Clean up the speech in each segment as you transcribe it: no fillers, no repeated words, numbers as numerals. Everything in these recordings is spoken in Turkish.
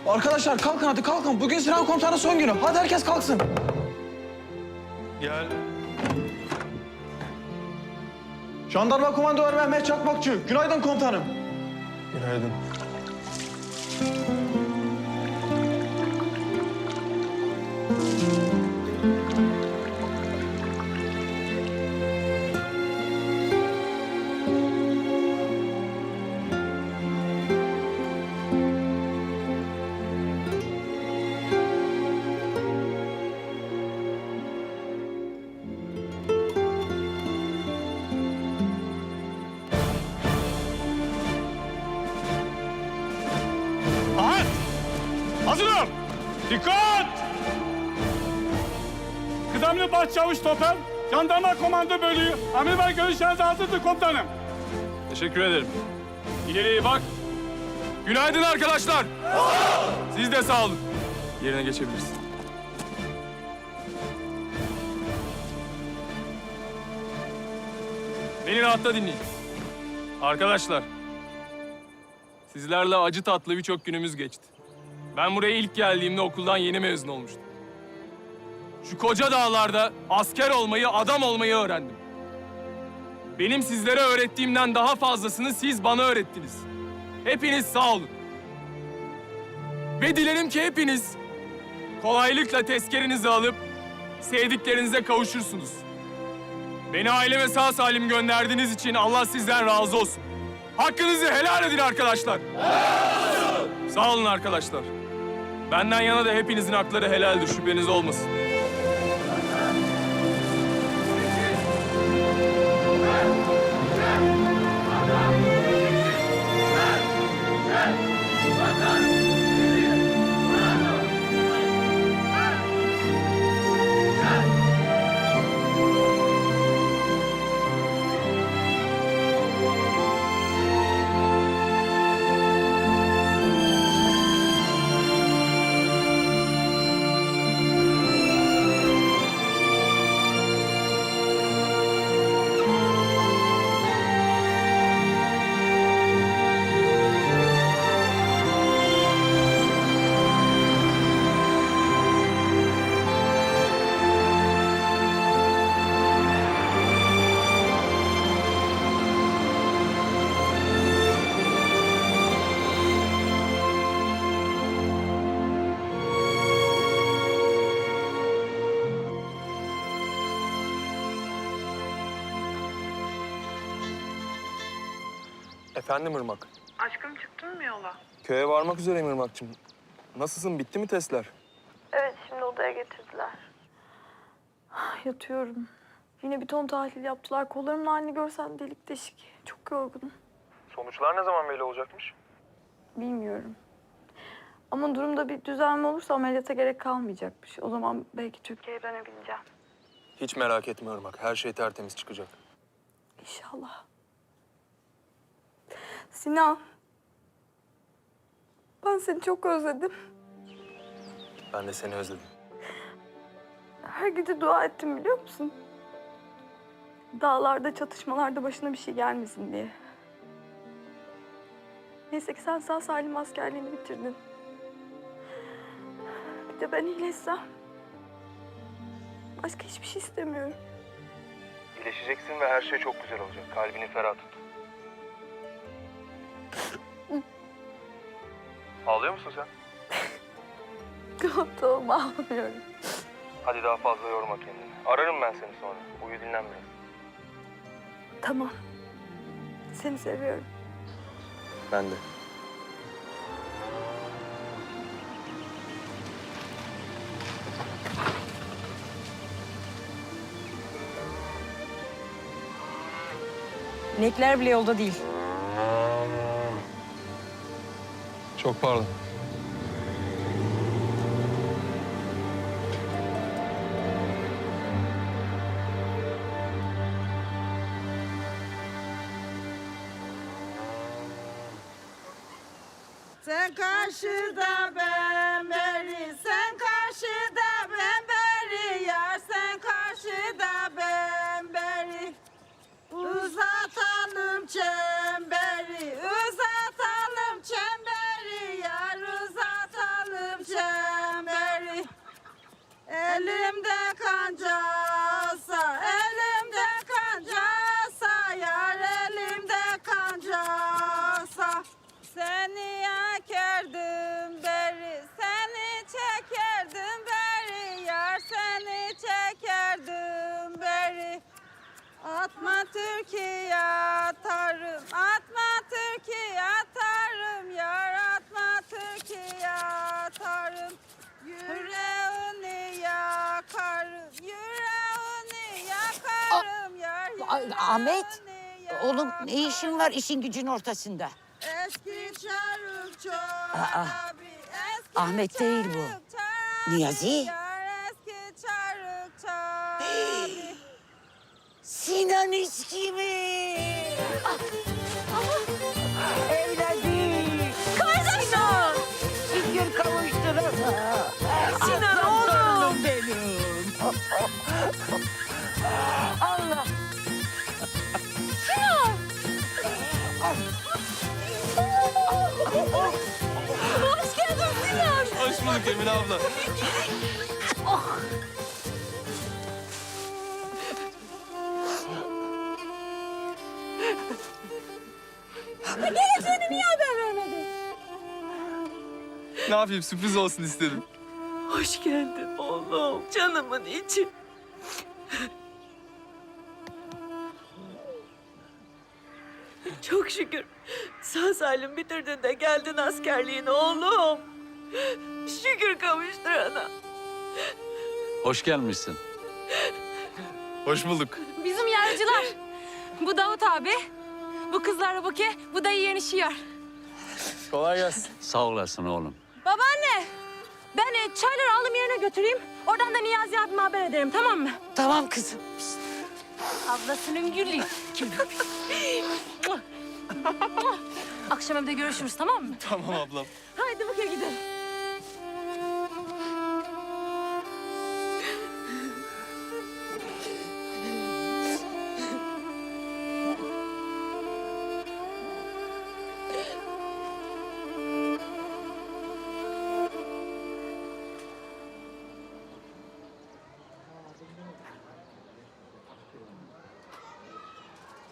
Arkadaşlar kalkın hadi kalkın. Bugün Sinan Komutan'ın son günü. Hadi herkes kalksın. Gel. Jandarma Komandosu Mehmet Çakmakçı. Günaydın komutanım. Günaydın. Hazırım! Dikkat! Kıdemli Başçavuş Topel, Jandarma Komando Bölüğü, Amir Bey görüşlerinize hazırdır komutanım. Teşekkür ederim. İleriye bak. Günaydın arkadaşlar. Siz de sağ olun. Yerine geçebilirsin. Beni rahatla dinleyin. Arkadaşlar, sizlerle acı tatlı birçok günümüz geçti. Ben buraya ilk geldiğimde okuldan yeni mezun olmuştum. Şu koca dağlarda asker olmayı, adam olmayı öğrendim. Benim sizlere öğrettiğimden daha fazlasını siz bana öğrettiniz. Hepiniz sağ olun. Ve dilerim ki hepiniz kolaylıkla tezkerenizi alıp sevdiklerinize kavuşursunuz. Beni aileme sağ salim gönderdiğiniz için Allah sizden razı olsun. Hakkınızı helal edin arkadaşlar. Helal olsun. Sağ olun arkadaşlar. Benden yana da hepinizin hakları helaldir, şüpheniz olmasın. Efendim Irmak. Aşkım çıktın mı yola? Köye varmak üzereyim Irmak'cığım. Nasılsın? Bitti mi testler? Evet, şimdi odaya getirdiler. Yatıyorum. Yine bir ton tahlil yaptılar. Kollarımın halini görsen delik deşik. Çok yorgunum. Sonuçlar ne zaman belli olacakmış? Bilmiyorum. Ama durumda bir düzelme olursa ameliyata gerek kalmayacakmış. O zaman belki Türkiye'ye dönebileceğim. Hiç merak etme Irmak. Her şey tertemiz çıkacak. İnşallah. Sinan. Ben seni çok özledim. Ben de seni özledim. Her gece dua ettim biliyor musun? Dağlarda, çatışmalarda başına bir şey gelmesin diye. Neyse ki sen sağ salim askerliğini bitirdin. Bir de ben iyileşsem. Başka hiçbir şey istemiyorum. İyileşeceksin ve her şey çok güzel olacak. Kalbini ferah tut. Ağlıyor musun sen? Tamam, ağlamıyorum. Hadi daha fazla yorma kendini. Ararım ben seni sonra. Uyu dinlen biraz. Tamam. Seni seviyorum. Ben de. İnekler bile yolda değil. Çok pardon. Sen karşıda ben beri, sen karşıda ben beri, yar sen karşıda ben beri. Uzatalım çemberi, uzatalım çemberi, yar uzatalım. Ahmet, oğlum ne işin var işin gücün ortasında? Eski çarık çok Aa, abi, eski Ahmet değil bu. çarık çok Niyazi? yar, eski çarık çok. Sinan İSKİ mi? Evladım. Sinan. Şükür kavuşturana. Sinan oğlum. Benim. Allah. Hoş geldin Sinan. Hoş bulduk Emine abla. Geleceğini niye haber vermedin? Ne yapayım, sürpriz olsun istedim. Hoş geldin oğlum, canımın içi. Çok şükür sağ salim bitirdin de geldin askerliğine oğlum. Şükür kavuşturana. Hoş gelmişsin. Hoş bulduk. Bizim yarıcılar. Bu Davut abi. Bu kızlar Rubuki. Bu da yeğeni Şiyar. Kolay gelsin. Sağ olasın oğlum. Babaanne. Ben çayları alım yerine götüreyim. Oradan da Niyazi abime haber ederim, tamam mı? Tamam kızım. Ablasının gülü. Akşam evde görüşürüz, tamam mı? Tamam ablam. Haydi bakayım gidelim.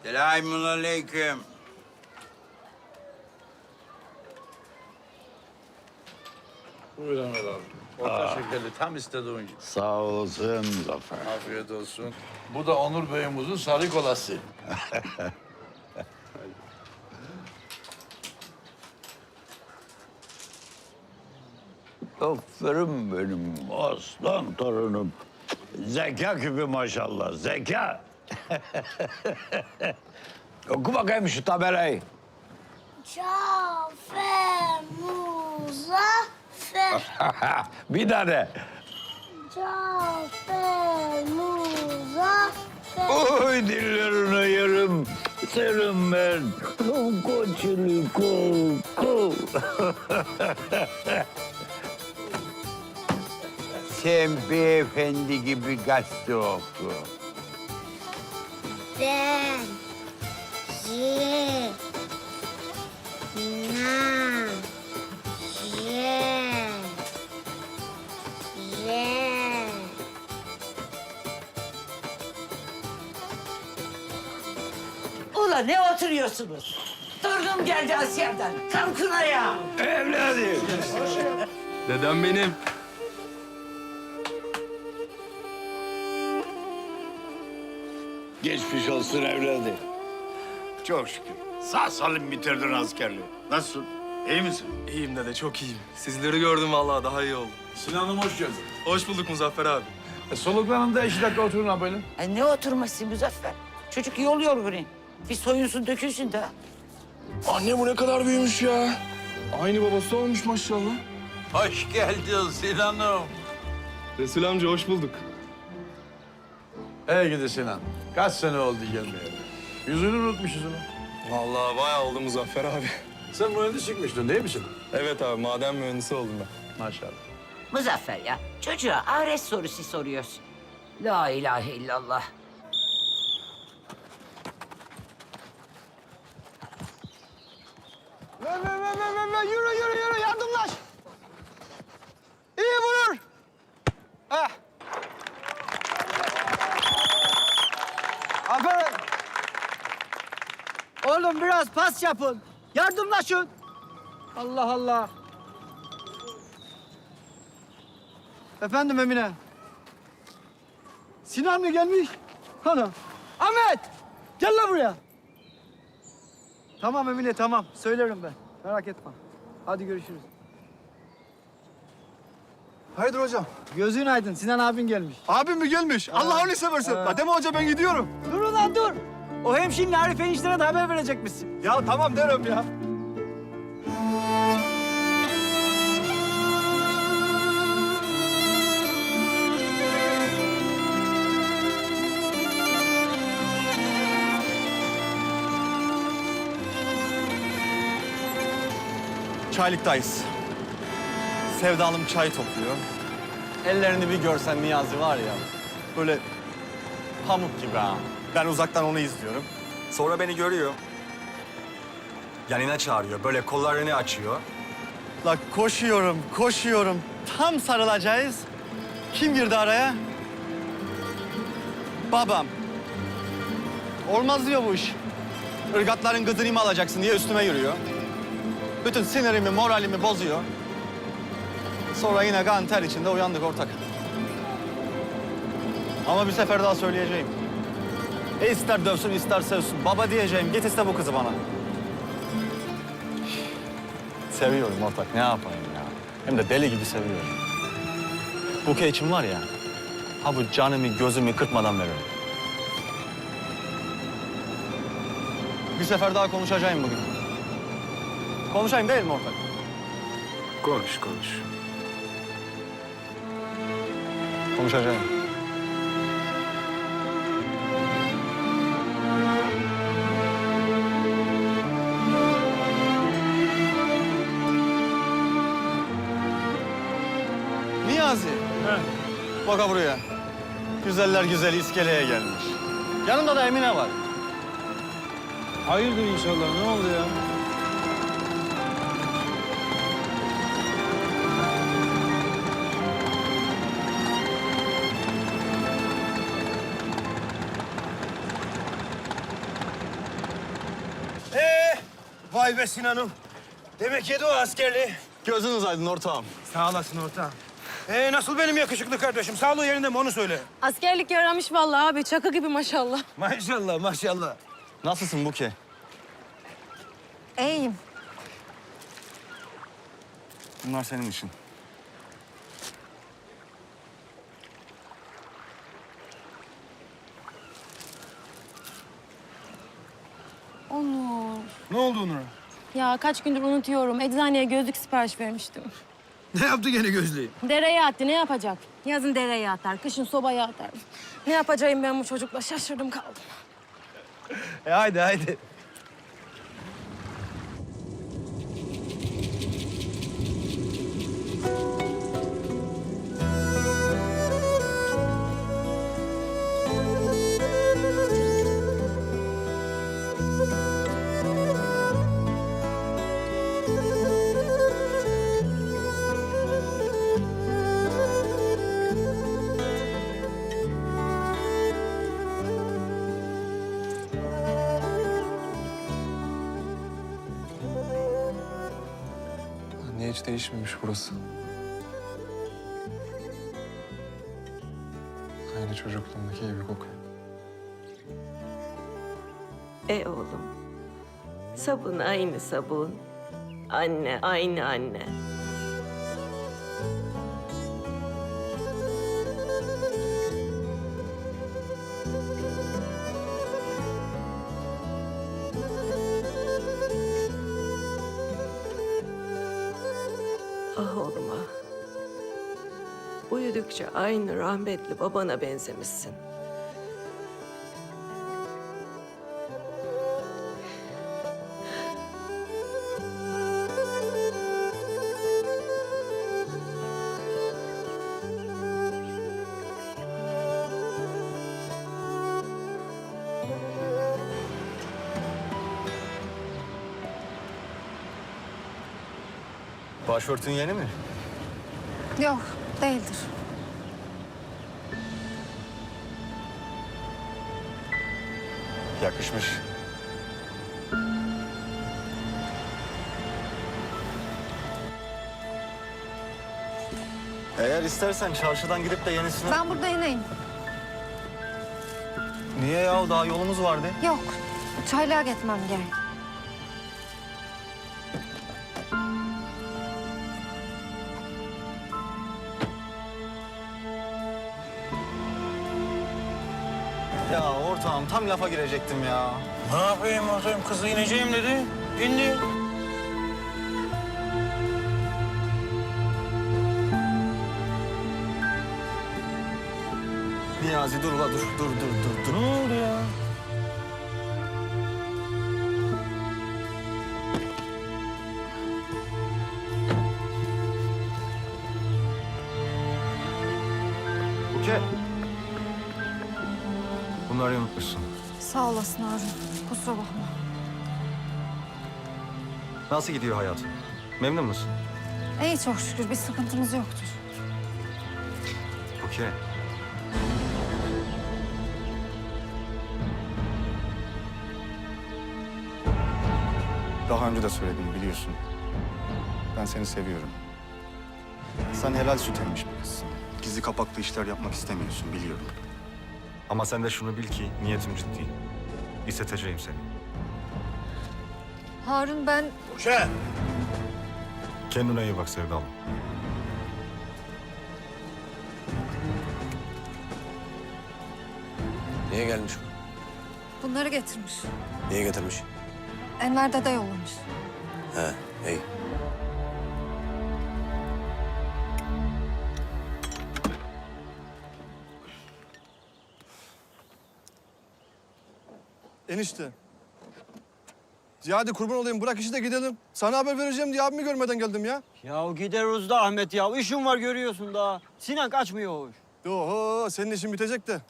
Selamünaleyküm. Buyurun abi. Orta şekerli tam istediğin gibi. Sağ olasın Zafer. Afiyet olsun. Bu da Onur Bey'imizin sarı kolası. Aferin benim aslan torunum. Zeka küpü maşallah, zeka. Oku bakayım şu tabelayı. Cafer Muzaffer. Bir tane. Cafer Muzaffer. Oy dillerine yarım. Serim ben. Koçulu kol. Sen beyefendi gibi gazete oku. Ben J Na J J Ula ne oturuyorsunuz? Torunum geldi Asya'dan. Kalkın ayağa. Evladım. Dedem benim. Geçmiş olsun evladım. Çok şükür. Sağ salim bitirdin askerliği. Nasılsın? İyi misin? İyiyim dede, çok iyiyim. Sizleri gördüm vallahi, daha iyi oldum. Sinan'ım hoş geldin. Hoş bulduk Muzaffer abi. Soluklanında 2 dakika oturun ha böyle. Ne oturması Muzaffer? Çocuk yol yorgunu. Bir soyunsun dökülsün de. Anne bu ne kadar büyümüş ya. Aynı babası olmuş maşallah. Hoş geldin Sinan'ım. Resul amca hoş bulduk. Gidi Sinan. Kaç sene oldu gelmeyeli? Yüzünü unutmuşuz onu. Vallahi bayağı oldu Muzaffer abi. Sen mühendis çıkmıştın değil misin? Evet abi, maden mühendisi oldum ben. Maşallah. Muzaffer ya, çocuğa ahiret sorusu soruyorsun. La ilahe illallah. Yürü, yardımlaş. İyi vurur. Heh. Aferin. Oğlum biraz pas yapın. Yardımlaşın. Allah Allah. Efendim Emine. Sinan mı gelmiş? Ana. Ahmet. Gel lan buraya. Tamam Emine tamam. Söylerim ben. Merak etme. Hadi görüşürüz. Hayırdır hocam? Gözün aydın. Sinan abin gelmiş. Abim mi gelmiş? Allah onu seversen. Deme hoca ben gidiyorum. Dur ulan dur. O hemşinin Arif eniştene de haber verecekmişsin. Ya tamam derim ya. Çaylıktayız. Sevdalım çay topluyor. Ellerini bir görsen Niyazi var ya, böyle pamuk gibi ha. Ben uzaktan onu izliyorum. Sonra beni görüyor. Yanına çağırıyor, böyle kollarını açıyor. La koşuyorum. Tam sarılacağız. Kim girdi araya? Babam. Olmaz diyor bu iş. Irgatların gıdını mı alacaksın diye üstüme yürüyor. Bütün sinirimi, moralimi bozuyor. Sonra yine kan ter içinde uyandık ortak. Ama bir sefer daha söyleyeceğim. İster dövsün, ister sevsin. Baba diyeceğim, git iste bu kızı bana. Seviyorum ortak, ne yapayım ya? Hem de deli gibi seviyorum. Buke için var ya, ha bu canımı, gözümü kırpmadan veririm. Bir sefer daha konuşacağım bugün. Konuşayım değil mi ortak? Konuş. Konuşacağım. Niyazi. Bak buraya. Güzeller güzeli iskeleye gelmiş. Yanında da Emine var. Hayırdır inşallah. Ne oldu ya? Vay be Sinan'ım. Demek yedi o askerliği. Gözünüz aydın ortağım. Sağ olasın ortağım. Nasıl benim yakışıklı kardeşim? Sağlığı yerinde mi onu söyle. Askerlik yaramış vallahi abi. Çakı gibi maşallah. Maşallah. Nasılsın Buke? İyiyim. Bunlar senin işin. Onur. Ne oldu Onur'a? Ya kaç gündür unutuyorum. Eczaneye gözlük sipariş vermiştim. Ne yaptı gene gözlüğü? Dereye attı. Ne yapacak? Yazın dereye atar, kışın sobaya atar. Ne yapacağım ben bu çocukla? Şaşırdım kaldım. Haydi. Niye hiç değişmemiş burası? Aynı çocukluğumdaki gibi kokuyor. Oğlum. Sabun aynı sabun. Anne aynı anne. Ah oğlum ah. Uyudukça aynı rahmetli babana benzemişsin. Başörtün yeni mi? Yok, değildir. Yakışmış. Eğer istersen çarşıdan gidip de yenisini... Ben burada ineyim. Niye ya? Daha yolumuz vardı. Yok, çaylığa gitmem gerek. Ya ortağım tam lafa girecektim ya. Ne yapayım ortağım? Kızı ineceğim dedi. İndi. Niyazi dur ula dur. Ne oldu ya? Buket. Bunları unutmuşsun. Sağ olasın Harun. Kusura bakma. Nasıl gidiyor hayatın? Memnun musun? İyi çok şükür. Bir sıkıntımız yoktur. Buket. Daha önce de söyledim biliyorsun. Ben seni seviyorum. Sen helal süt emmiş bir kızsın. Gizli kapaklı işler yapmak istemiyorsun biliyorum. Ama sen de şunu bil ki niyetim ciddi. İsteteceğim seni. Harun ben... Buket! Kendine iyi bak sevdalım. Niye gelmiş bu? Bunları getirmiş. Niye getirmiş? Enver dede yollamış. He, iyi. Enişte. Ya hadi kurban olayım bırak işi de gidelim. Sana haber vereceğim diye abimi görmeden geldim ya. Ya gideriz da Ahmet ya. İşim var görüyorsun da. Sinan kaçmıyor. Oho senin işin bitecek de.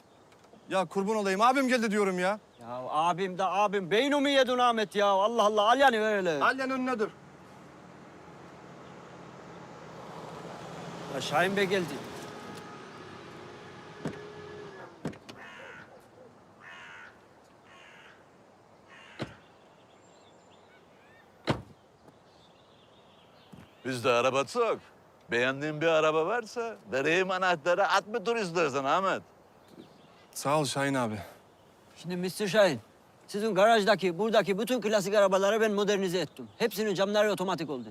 Ya kurban olayım abim geldi diyorum ya. Ya abim de abim. Beynimi yedin Ahmet ya. Allah Allah. Al yani öyle. Alyan önüne dur. Ya Şahin Bey geldi. Bizde araba çok. Beğendiğin bir araba varsa vereyim anahtarı at mı dur istersen Ahmet. Sağ ol Şahin abi. Şimdi Mr. Şahin, sizin garajdaki, buradaki bütün klasik arabaları ben modernize ettim. Hepsinin camları otomatik oldu.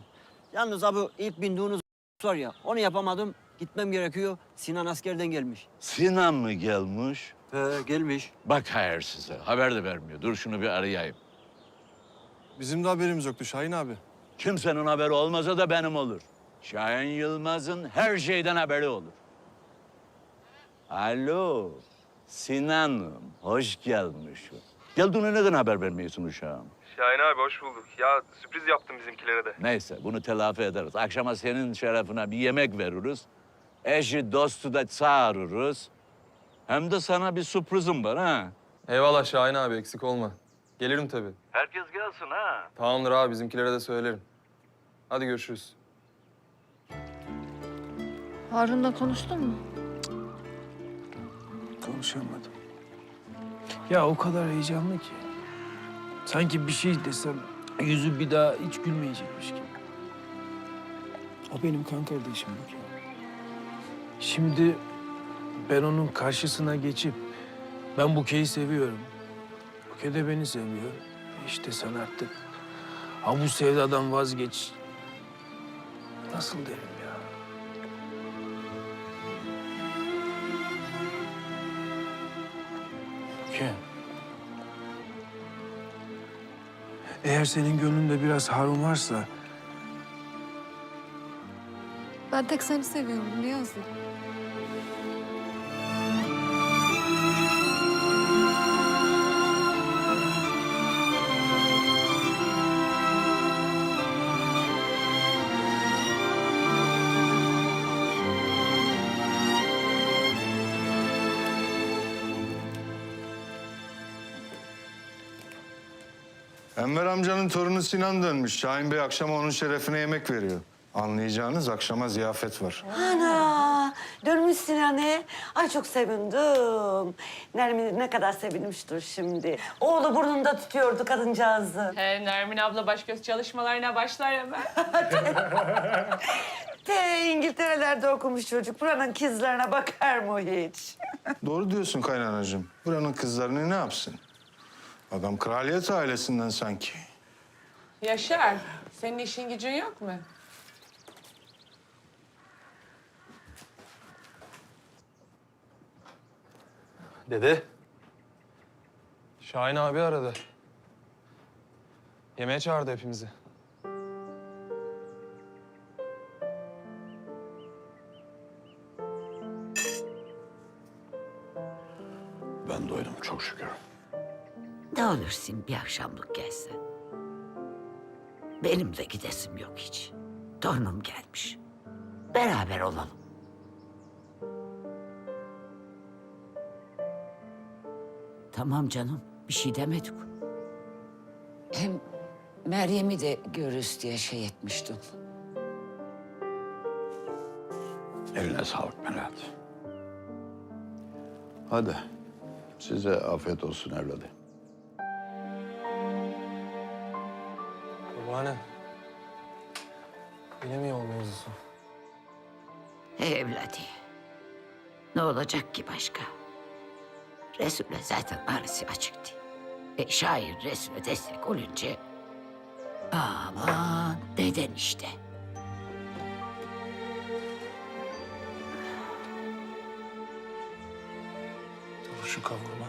Yalnız abi ilk bindiğiniz var ya, onu yapamadım. Gitmem gerekiyor. Sinan askerden gelmiş. Sinan mı gelmiş? Gelmiş. Bak hayır size. Haber de vermiyor. Dur şunu bir arayayım. Bizim de haberimiz yoktu Şahin abi. Kimsenin haberi olmasa da benim olur. Şahin Yılmaz'ın her şeyden haberi olur. Alo, Sinan'ım. Hoş gelmişsin. Geldiğine neden haber vermiyorsun uşağım? Şahin abi hoş bulduk. Ya sürpriz yaptım bizimkilere de. Neyse, bunu telafi ederiz. Akşama senin şerefine bir yemek veririz. Eşi, dostu da çağırırız. Hem de sana bir sürprizim var ha. Eyvallah Şahin abi eksik olma. Gelirim tabii. Herkes gelsin ha. Tamamdır abi bizimkilere de söylerim. Hadi görüşürüz. Harun'la konuştun mu? Konuşamadım. Ya o kadar heyecanlı ki. Sanki bir şey desem yüzü bir daha hiç gülmeyecekmiş gibi. O benim kan kardeşim Buket. Şimdi ben onun karşısına geçip ben Buket'i seviyorum. Buket de beni seviyor. İşte sen artık ha bu sevdadan vazgeç. Nasıl derim ya? Buket. Eğer senin gönlünde biraz Harun varsa Ben tek seni seviyorum Niyazi. Enver amcanın torunu Sinan dönmüş. Şahin Bey akşama onun şerefine yemek veriyor. Anlayacağınız akşama ziyafet var. Ana, dönmüşsün anne. Ay çok sevindim. Nermin ne kadar sevinmiştir şimdi. Oğlu burnunda tutuyordu kadıncağızı. Nermin abla baş göz çalışmalarına başlar hemen. İngiltere'lerde okumuş çocuk. Buranın kızlarına bakar mı hiç? Doğru diyorsun kaynanacığım. Buranın kızlarını ne yapsın? Adam kraliyet ailesinden sanki. Yaşar, senin işin gücün yok mu? Dede. Şahin abi aradı. Yemeğe çağırdı hepimizi. Ben doydum çok şükür. Ne olursun bir akşamlık gelsen. Benim de gidesim yok hiç. Torunum gelmiş. Beraber olalım. Tamam canım, bir şey demedik. Hem Meryem'i de görürüz diye şey etmiştim. Eline sağlık Melahat. Hadi size afiyet olsun evladım. Babaanne. Yine mi yol mevzusu? Evladı. Ne olacak ki başka? Resul'e zaten arası açıktı. Şair Resul'e destek olunca... Aman deden işte. Turşu kavurma.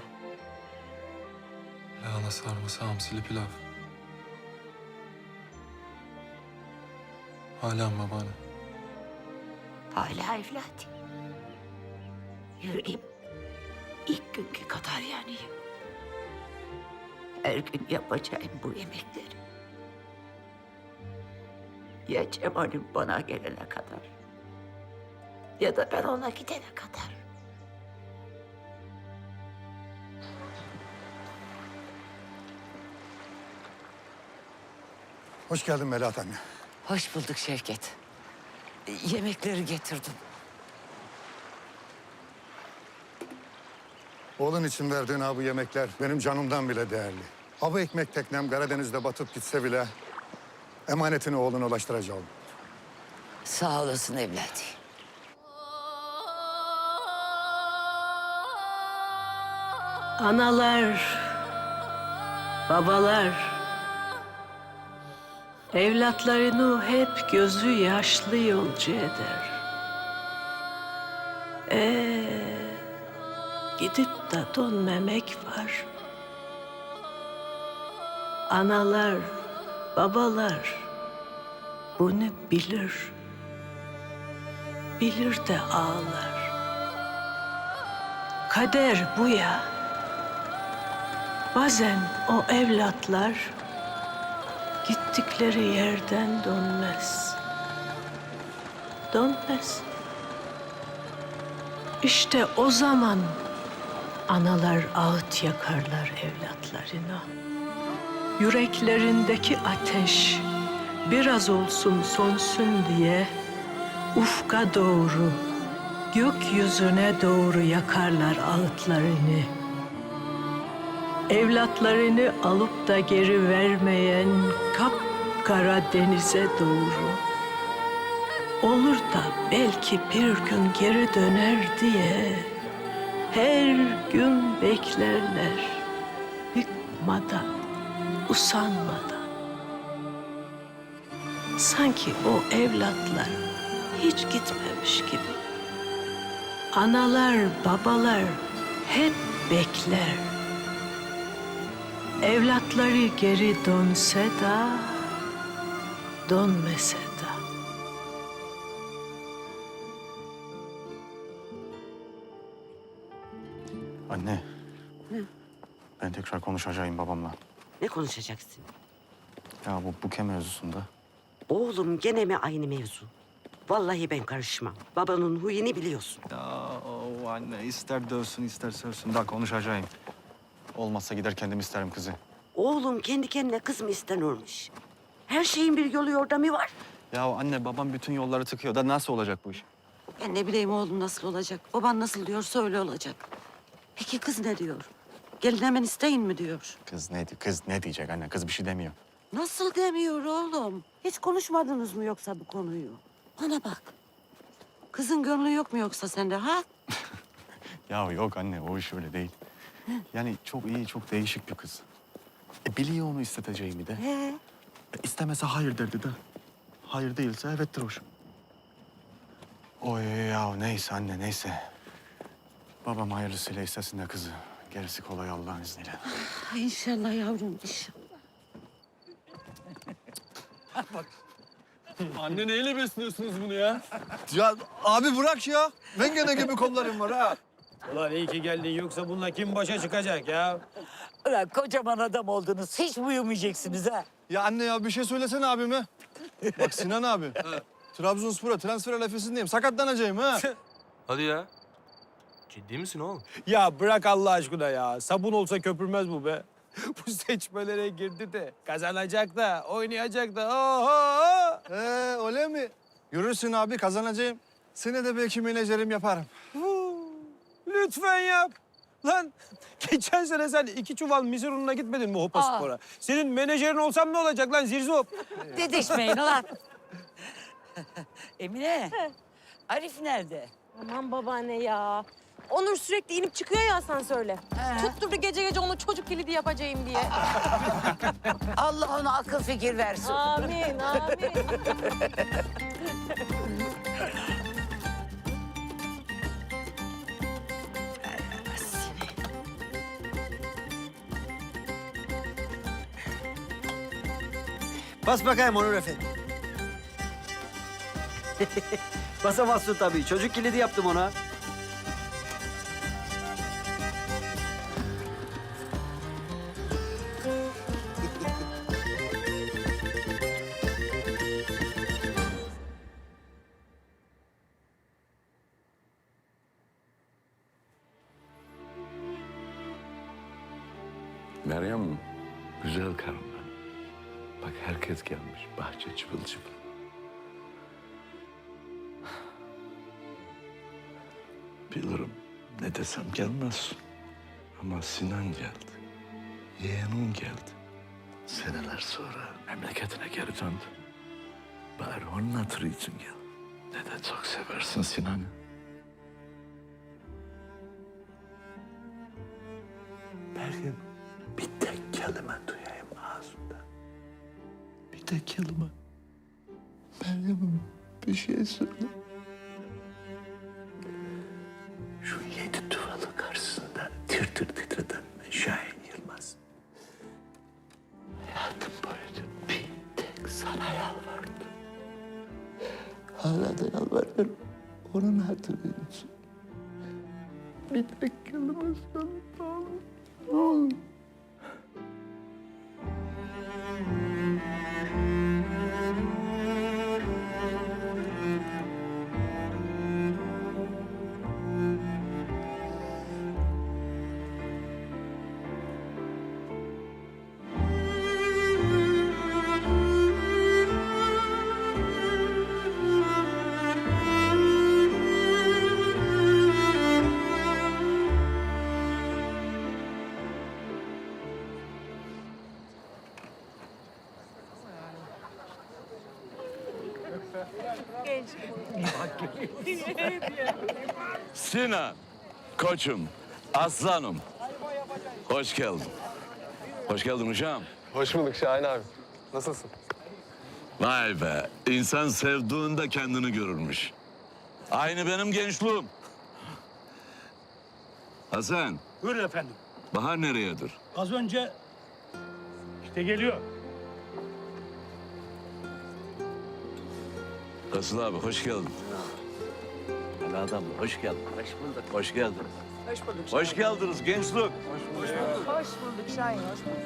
Lahana sarması, hamsili pilav. Hala mı babaanne? Hala evladım. Yüreğim ilk günkü kadar yanıyor. Her gün yapacağım bu yemekleri. Ya Cemal'im bana gelene kadar... ya da ben ona gidene kadar. Hoş geldin Melahat anne. Hoş bulduk Şevket. Yemekleri getirdim. Oğlun için verdiğin ha bu yemekler benim canımdan bile değerli. Ha bu ekmek teknem Karadeniz'de batıp gitse bile emanetini oğluna ulaştıracağım. Sağ olasın evladım. Analar, babalar, evlatlarını hep gözü yaşlı yolcu eder. Gidip de dönmemek var. Analar, babalar bunu bilir. Bilir de ağlar. Kader bu ya. Bazen o evlatlar gittikleri yerden dönmez. Dönmez. İşte o zaman analar ağıt yakarlar evlatlarına. Yüreklerindeki ateş biraz olsun sönsün diye ufka doğru, gökyüzüne doğru yakarlar ağıtlarını. Evlatlarını alıp da geri vermeyen kapkara denize doğru. Olur da belki bir gün geri döner diye her gün beklerler. Bıkmadan, usanmadan. Sanki o evlatlar hiç gitmemiş gibi. Analar, babalar hep bekler. Evlatları geri dönse de, dönmese de. Anne. Ben tekrar konuşacağım babamla. Ne konuşacaksın? Ya bu buke mevzusunda. Oğlum gene mi aynı mevzu? Vallahi ben karışmam. Babanın huyunu biliyorsun. Ya o anne ister dövsün ister sövsün daha konuşacağım. Olmazsa gider kendim isterim kızı. Oğlum kendi kendine kız mı istenirmiş? Her şeyin bir yolu yordamı var. Ya anne babam bütün yolları tıkıyor da nasıl olacak bu iş? Ya ne bileyim oğlum nasıl olacak? Baban nasıl diyorsa öyle olacak. Peki kız ne diyor? Gelin hemen isteyin mi diyor? Kız ne diyecek anne? Kız bir şey demiyor. Nasıl demiyor oğlum? Hiç konuşmadınız mı yoksa bu konuyu? Bana bak. Kızın gönlü yok mu yoksa sende ha? Ya yok anne o iş öyle değil. Yani çok iyi çok değişik bir kız. Biliyor onu isteteceğimi de. İstemese hayır derdi de. Hayır değilse evettir hoş. Oy ya neyse anne neyse. Babam hayırlısıyla istesin de kızı. Gerisi kolay Allah'ın izniyle. İnşallah yavrum, inşallah. Anne neyle besliyorsunuz bunu ya? Ya abi bırak ya. Mengene gibi kollarım var ha. Ulan iyi ki geldin yoksa bununla kim başa çıkacak ya? Ulan kocaman adam oldunuz. Hiç mi uyumayacaksınız ha? Ya anne ya bir şey söylesene abime. Bak Sinan abi. Trabzonspor'a transfer arifesindeyim. Sakatlanacağım ha. Hadi ya. Ciddi misin oğlum? Ya bırak Allah aşkına ya. Sabun olsa köpürmez bu be. Bu seçmelere girdi de kazanacak da oynayacak da. Oho! Öyle mi? Görürsün abi kazanacağım. Seni de belki menajerim yaparım. Lütfen yap. Lan geçen sene sen 2 çuval mısır ununa gitmedin mi Hopa Spor'a? Senin menajerin olsam ne olacak lan Zirzop? Didişmeyin ulan. Emine, Arif nerede? Aman babaanne ya. Onur sürekli inip çıkıyor ya asansörle. Tutturdu gece gece ona çocuk kilidi yapacağım diye. Allah ona akıl fikir versin. Amin, amin. Bas bakayım Onur Efendi. Basamazsın tabii. Çocuk kilidi yaptım ona. Meryem, güzel karım benim. Bak herkes gelmiş, bahçe çıpıl çıpıl. Bilirim, ne desem gelmezsin. Ama Sinan geldi, yeğenin geldi. Seneler sonra memleketine geri döndü. Bari onun hatırı için gel. Ne de çok seversin Sinan'ı. Meryem, bir tek kelime duyayım ağzımdan. Bir tek kelime. Meryem'im bir şey söyle. Şu 7 duvalı karşısında tir tir titreden Şahin Yılmaz. Hayatım boyunca bir tek sana yalvardım. Hala da yalvarıyorum. Onun hatırı için. Bir tek kelime söyle. Ne olur. Sinan, koçum, aslanım. Hoş geldin. Hoş geldin uşağım. Hoş bulduk Şahin abi. Nasılsın? Vay be, insan sevdiğinde kendini görürmüş. Aynı benim gençliğim. Hasan, Buyurun efendim. Bahar nereyedir? Az önce işte geliyor. Asıl abi, hoş geldin. Hele adam, hoş geldin. Hoş bulduk. Hoş geldin. Hoş bulduk. Hoş geldiniz gençlik. Hoş bulduk Şahin, hoş bulduk.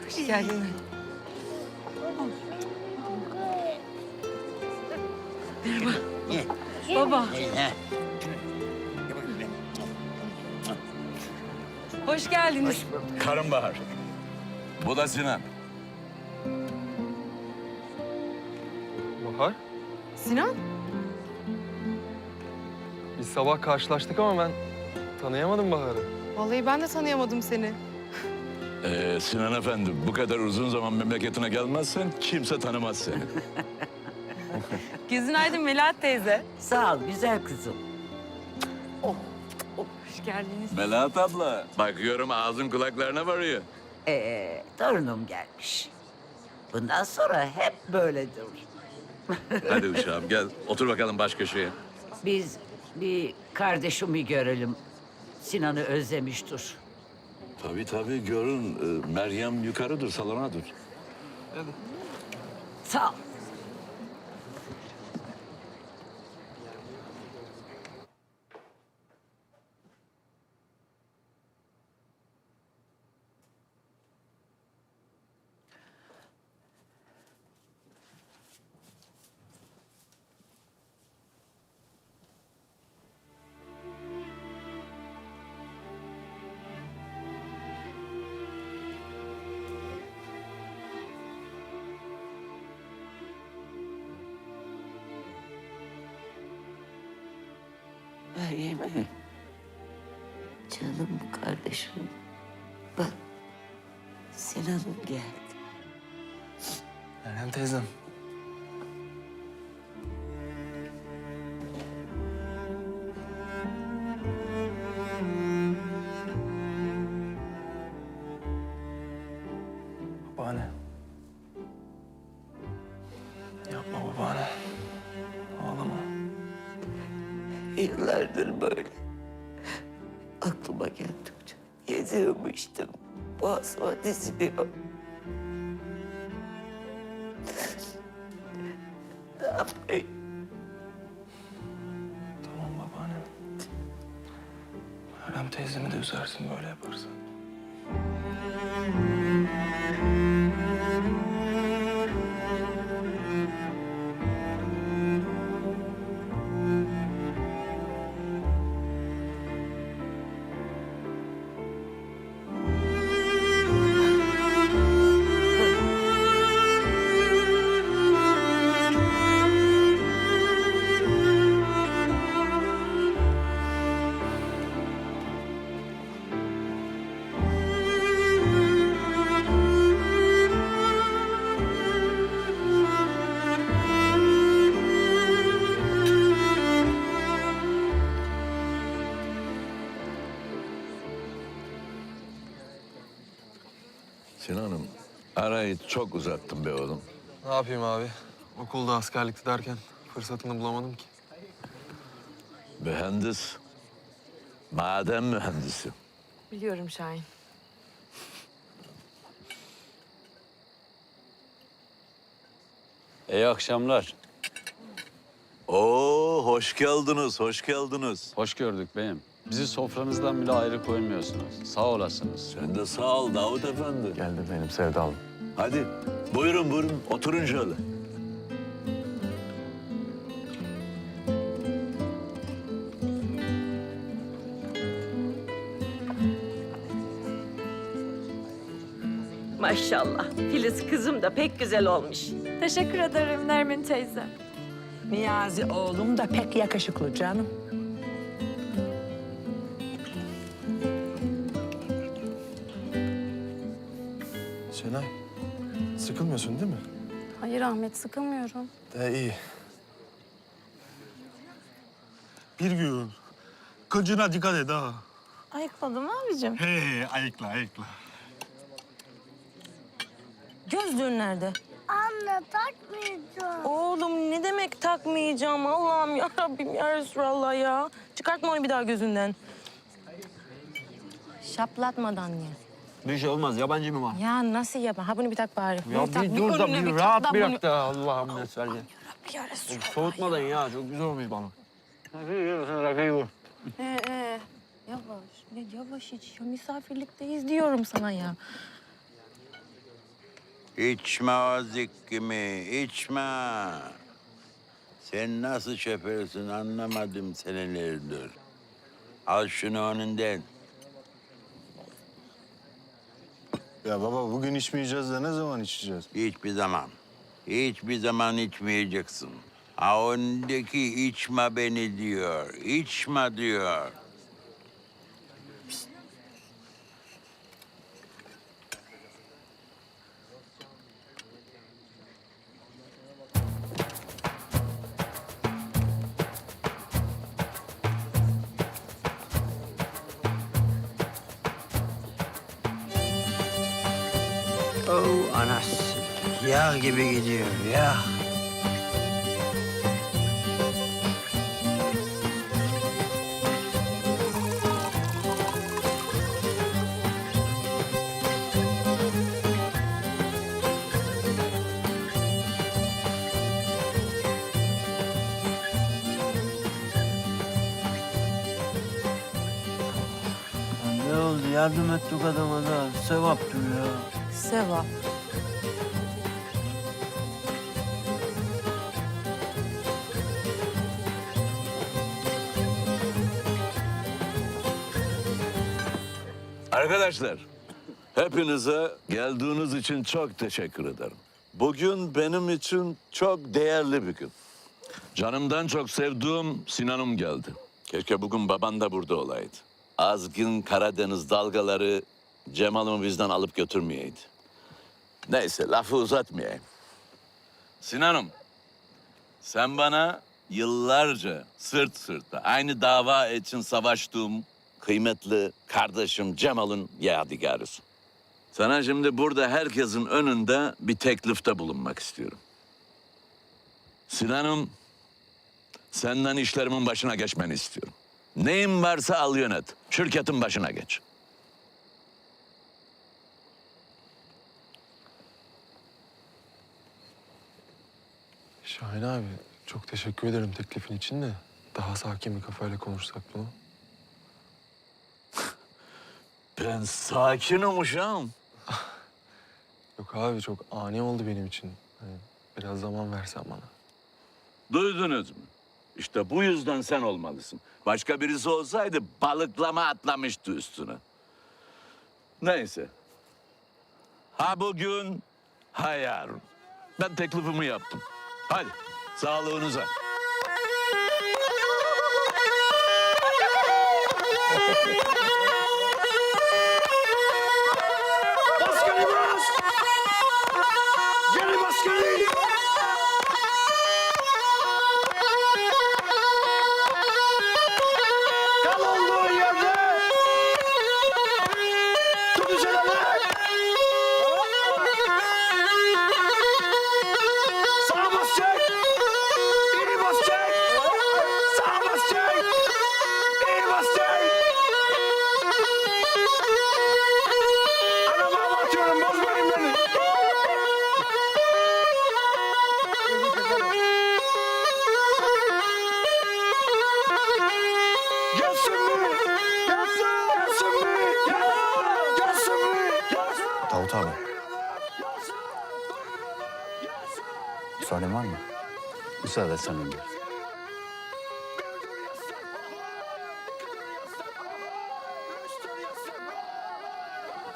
Hoş geldin. Baba. Hoş geldiniz. Karım Bahar. Bu da Sinan. Bahar. Sinan? Biz sabah karşılaştık ama ben tanıyamadım Bahar'ı. Vallahi ben de tanıyamadım seni. Sinan Efendi, bu kadar uzun zaman memleketine gelmezsen kimse tanımaz seni. Gözün aydın Melahat teyze. Sağ ol güzel kızım. Hoş geldiniz. Melahat abla, bakıyorum ağzın kulaklarına varıyor. Torunum gelmiş. Bundan sonra hep böyledir. Hadi uşağım gel, otur bakalım baş köşeye. Biz Bir kardeşimi görelim. Sinan'ı özlemiştir. Tabii görün. Meryem yukarıdır, salonadır. Sağ ol. Meryem'e. Canım kardeşim. Bak, Sinan'ım geldi. Meryem teyzem. Babaanne. Yapma babaanne. Ağlama. Yıllardır böyle. Aklıma geldikçe yediğim boğazıma diziliyor. Ne yapayım? Tamam babaanne. Meryem teyzemi de üzersin böyle yaparsan. Sinan'ım, arayı çok uzattım be oğlum. Ne yapayım abi? Okulda askerlikte derken fırsatını bulamadım ki. Mühendis, maden mühendisi. Biliyorum Şahin. İyi akşamlar. Oo, hoş geldiniz, hoş geldiniz. Hoş gördük beyim. Bizi sofranızdan bile ayrı koymuyorsunuz. Sağ olasınız. Sen de sağ ol Davut Efendi. Geldi benim sevdalım. Hadi, buyurun, oturun şöyle. Maşallah. Filiz kızım da pek güzel olmuş. Teşekkür ederim Nermin teyze. Niyazi oğlum da pek yakışıklı canım. Şenay, sıkılmıyorsun değil mi? Hayır Ahmet, sıkılmıyorum. İyi. Bir gün kılcına dikkat et ha. Ayıkladım abicim. He, ayıkla. Gözlüğün nerede? Anne takmayacağım. Oğlum ne demek takmayacağım? Allah'ım ya Rabbim ya Resulallah ya. Çıkartma onu bir daha gözünden. Şaplatmadan ye. Bir şey olmaz. Yabancı mı var? Ya nasıl yapma? Ha bunu bir tak bari. Ya Bunu tak, bir dur da önüne bir tak rahat da bir bunu- dakika. Allah'ım ne söyle. Ya Resulallah. Soğutmadan ya. Çok güzel olmuş bana. Yavaş. Ya yavaş iç. Ya misafirlikteyiz diyorum sana ya. İçme o zikkimi, içme. Sen nasıl şoförsün anlamadım senelerdir. Al şunu önünden. Ya baba bugün içmeyeceğiz de ne zaman içeceğiz? Hiçbir zaman. Hiçbir zaman içmeyeceksin. Ha öndeki içme beni diyor. İçme diyor. Oh anas. Yağ gibi gidiyor ya. yardım ettik adama da sevaptır ya. Sevap. Arkadaşlar, hepinize geldiğiniz için çok teşekkür ederim. Bugün benim için çok değerli bir gün. Canımdan çok sevdiğim Sinan'ım geldi. Keşke bugün baban da burada olaydı. Azgın Karadeniz dalgaları Cemal'ımı bizden alıp götürmeyeydi. Neyse, lafı uzatmayayım. Sinan'ım, sen bana yıllarca sırt sırta aynı dava için savaştığım kıymetli kardeşim Cemal'ın yadigarısın. Sana şimdi burada herkesin önünde bir teklifte bulunmak istiyorum. Sinan'ım, senden işlerimin başına geçmeni istiyorum. Neyin varsa al yönet, şirketin başına geç. Şahin abi, çok teşekkür ederim teklifin için de. Daha sakin bir kafayla konuşsak bunu. Ben sakinim uşağım. Yok abi, çok ani oldu benim için. Hani biraz zaman versen bana. Duydunuz mu? İşte bu yüzden sen olmalısın. Başka birisi olsaydı balıklama atlamıştı üstüne. Neyse. Ha bugün, ha yarın. Ben teklifimi yaptım. Hadi, sağlığınıza. Başkanı bas! Geri başkanı! Kal olduğun yerde! Tutuşarak! Sağa basacak! İyi basacak! Sağa basacak! İyi basacak! Arabama atıyorum, bozmayın beni! Gelsin mi? Gelsin mi? Gelsin mi? Davut abi. Müsaaden var mı? Müsaade etsen önce.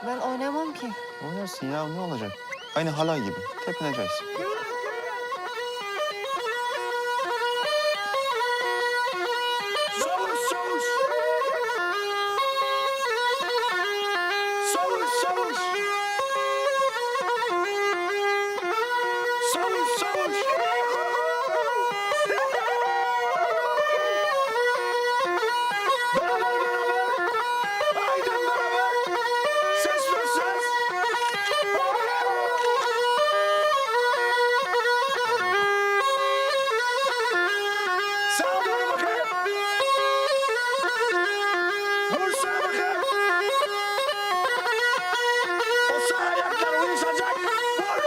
Ben oynamam ki. Oynarsın ya, ne olacak? Aynı halay gibi. Tepineceğiz. Savuş, savuş! Savuş, savuş! Savuş, savuş! Beraber, beraber! Haydi beraber! Ses ver ses! Sağa doğru bakayım! Vur sağa bakayım! O sağ ayaklar uyuşacak! Vur!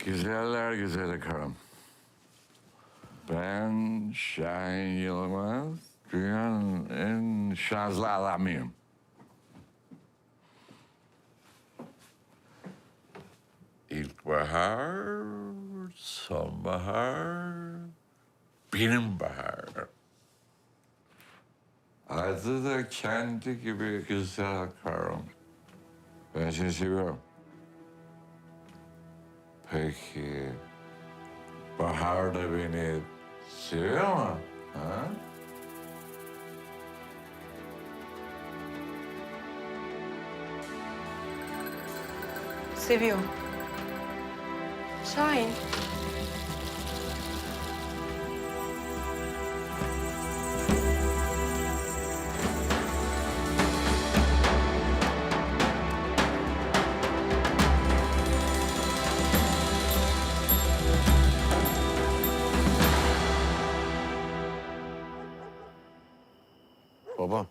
Güzeller güzeli karım. Ben Şahin Yılmaz, dünyanın en şanslı adamıyım. İlkbahar, sonbahar, benim bahar. Adı da kendi gibi güzel karım. Ben seni seviyorum. Peki, Bahar da beni seviyor mu? Ha? Seviyor. Şahin. Baba.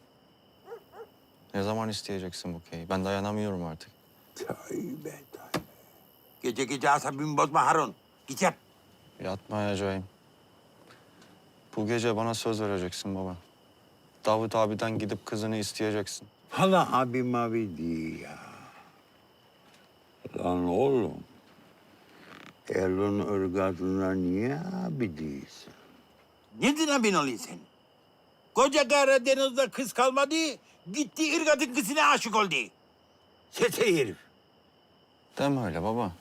Ne zaman isteyeceksin Buke'yi? Ben dayanamıyorum artık. Tövbe tövbe. Gece gece asabımı bozma Harun. Git yat. Yatmayacağım. Bu gece bana söz vereceksin baba. Davut abiden gidip kızını isteyeceksin. Hala abim abi değil ya. Lan oğlum. Elin ırgatına niye abi değilsin? Neden abin oluyorsun sen? Koca Karadeniz'de kız kalmadı, gitti ırgatın kızına aşık oldu. Sete herif. Deme öyle baba.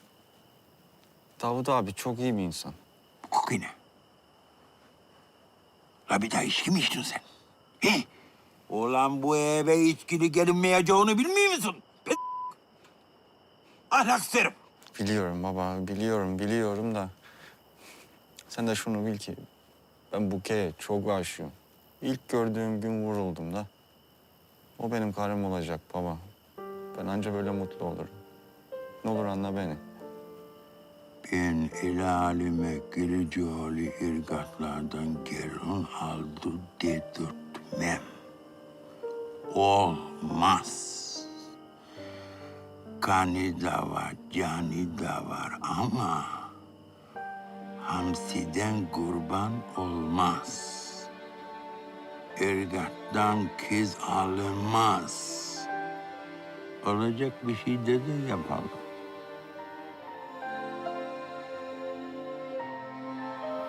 Davut abi çok iyi bir insan. Koku ne? La bir daha içki mi içtin sen? He? Ulan bu eve içkili gelinmeyeceğini bilmiyor musun? Ahlaksız herif. Biliyorum baba, biliyorum da... Sen de şunu bil ki ben Buke'ye çok aşığım. İlk gördüğüm gün vuruldum da. O benim karım olacak baba. Ben anca böyle mutlu olurum. Ne olur anla beni. Ben el aleme Giricioğlu ırgatlardan gelin aldı dedirtmem. Olmaz. Kanı da var, canı da var ama... hamsiden kurban olmaz. Irgattan kız alınmaz. Olacak bir şey de yapalım.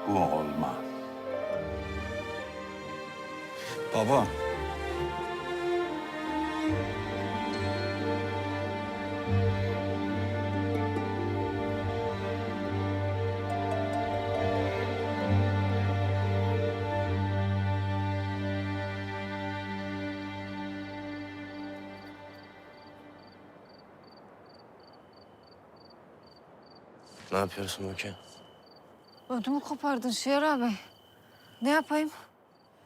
Bu olmaz. Baba. Ne yapıyorsun Buke? Ödümü kopardın Şiar abi. Ne yapayım?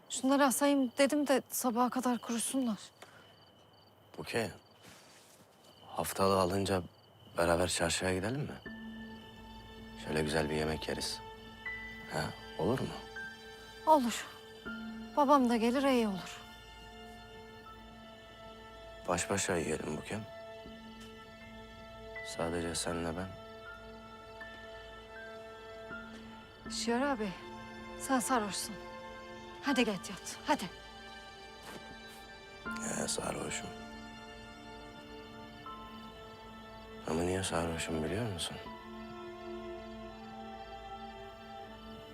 Şunları asayım dedim de sabaha kadar kurusunlar. Buke, haftalığı alınca beraber çarşıya gidelim mi? Şöyle güzel bir yemek yeriz. Ha, olur mu? Olur. Babam da gelir iyi olur. Baş başa yiyelim Buke. Sadece senle ben. Şiar abi sen sarhoşsun. Hadi git yat hadi. Sarhoşum. Ama niye sarhoşum biliyor musun?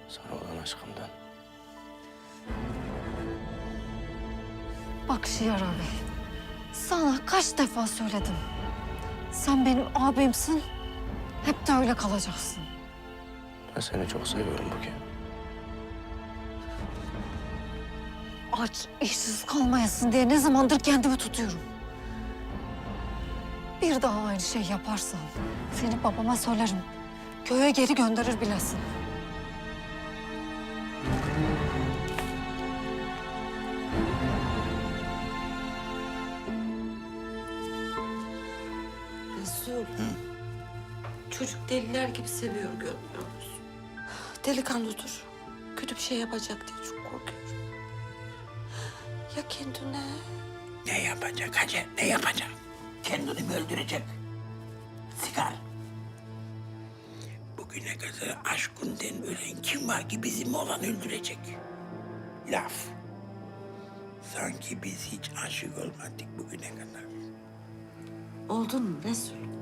Sana olan aşkımdan. Bak Şiar abi. Sana kaç defa söyledim. Sen benim abimsin. Hep de öyle kalacaksın. Ben seni çok seviyorum Buke. Aç, işsiz kalmayasın diye ne zamandır kendimi tutuyorum. Bir daha aynı şey yaparsan seni babama söylerim. Köye geri gönderir bilesin. Resul. Çocuk deliler gibi seviyor görmüyor musun? Delikanlıdır. Kötü bir şey yapacak diye çok korkuyorum. Ya kendine? Ne yapacak hacı, ne yapacak? Kendini mi öldürecek? Sigar. Bugüne kadar aşkından ölen kim var ki bizim olan öldürecek? Laf. Sanki biz hiç aşık olmadık bugüne kadar. Oldun mu Resul?